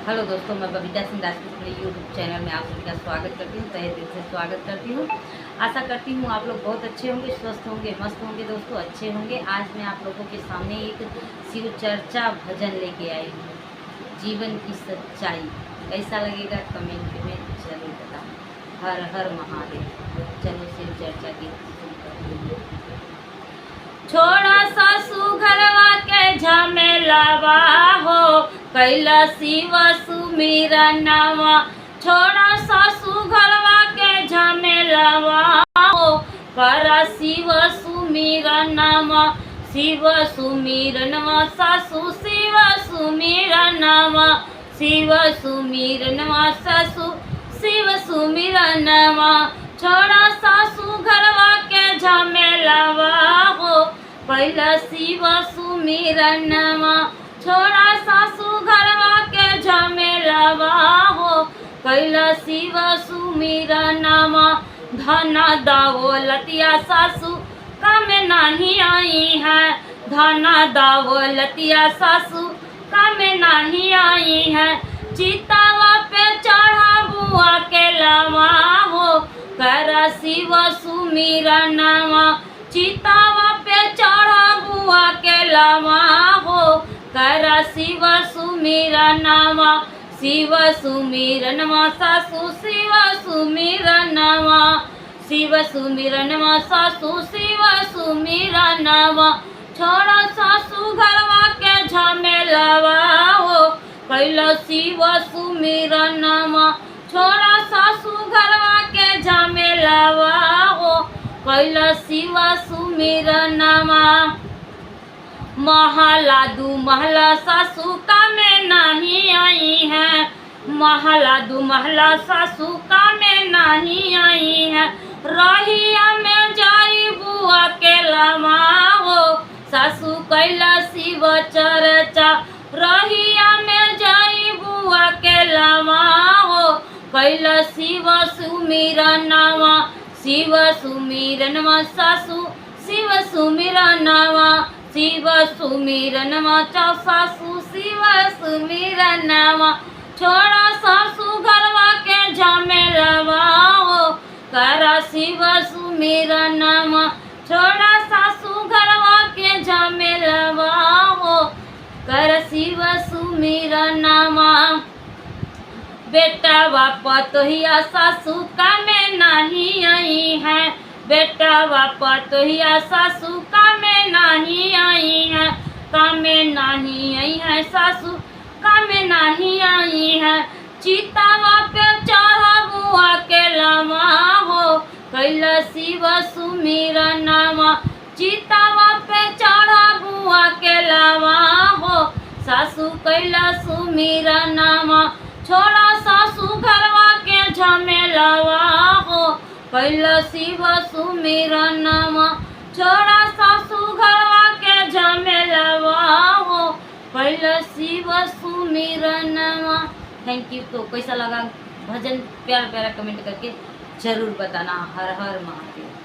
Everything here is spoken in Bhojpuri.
हेलो दोस्तों, मैं बबीता सिंह राजपूत अपने यूट्यूब चैनल में आप सभी का स्वागत करती हूँ। तहे दिल से स्वागत करती हूँ। आशा करती हूँ आप लोग बहुत अच्छे होंगे, स्वस्थ होंगे, मस्त होंगे दोस्तों, अच्छे होंगे। आज मैं आप लोगों के सामने एक शिव चर्चा भजन लेके आई हूँ, जीवन की सच्चाई। कैसा लगेगा कमेंट में जरूर बताना। हर हर महादेव। चलो शिव चर्चा की छोड़ा सासू घरवा के झमेलावा हो, कैला शिव सुमिरनवा। छोड़ा सासू घरवा के झमेलावा हो, करा शिव सुमिरनवा। शिव सुमिरनवा सासू शिव सुमिरनवा, शिव सुमिरनवा सासू शिव सुमिरनवा। छोड़ा सासू घरवा के झमेलावा हो, कैला शिव सुमिरनवा। छोड़ा सासू घरवा के झमेलावा हो, कैला शिव सुमिरनवा। धना दौलतिया सासू काम नहीं आई है, धना दौलतिया सासू काम नहीं आई है। चितावा पे चढ़ा बुआ के लावा हो, करा शिव सुमिरनवा। चितावा पे चढ़ा बुआ के लावा हो, करा शिव सुमिरनवा। शिव सुमिरनवा सासू शिव सुमिरनवा, शिव सुमिरनवा सासू शिव सुमिरनवा। छोड़ा सासू घरवा के झमेलावा हो, कैला शिव सुमिरनवा। छोड़ा सासू घरवा के झमेलावा हो, कैला शिव सुमिरनवा। महला दू महला सासू काम नहीं आई है, महला दू महला सासू काम नहीं आई है। रहिया में जाई बुआ के लावा हो, सासू कैला शिव चर्चा। रहिया में जाई बुआ के लावा हो, कैला शिव सुमिरनवा। शिव सुमिरनवा सासू शिव सुमिरनवा, शिव सुमिरनवा सासू शिव सुमिरनवा। छोड़ा सासू घरवा के झमेलावा हो, करा शिव सुमिरनवा। छोड़ा सासू घरवा के झमेलावा हो, कर शिव सुमिरनवा। बेटा बापा तोहिया सासू काम नहीं आई है, बेटा बापा तोहिया सासू काम नहीं आई है। काम नहीं आई है सासू काम नहीं आई है। चितावा पे चढ़ा बुआ के लावा हो, कैला शिव सुमिरनवा। चितावा पे चढ़ा बुआ के लावा हो, सासू कैला सुमिरनवा। छोड़ा सासू घरवा के झमेलावा हो, कैला शिव सुमिरनवा। छोड़ा सासू घरवा के झमेलावा हो, कैला शिव सुमिरनवा। Thank you. तो कैसा लगा भजन, प्यारा प्यारा कमेंट करके जरूर बताना। हर हर महादेव।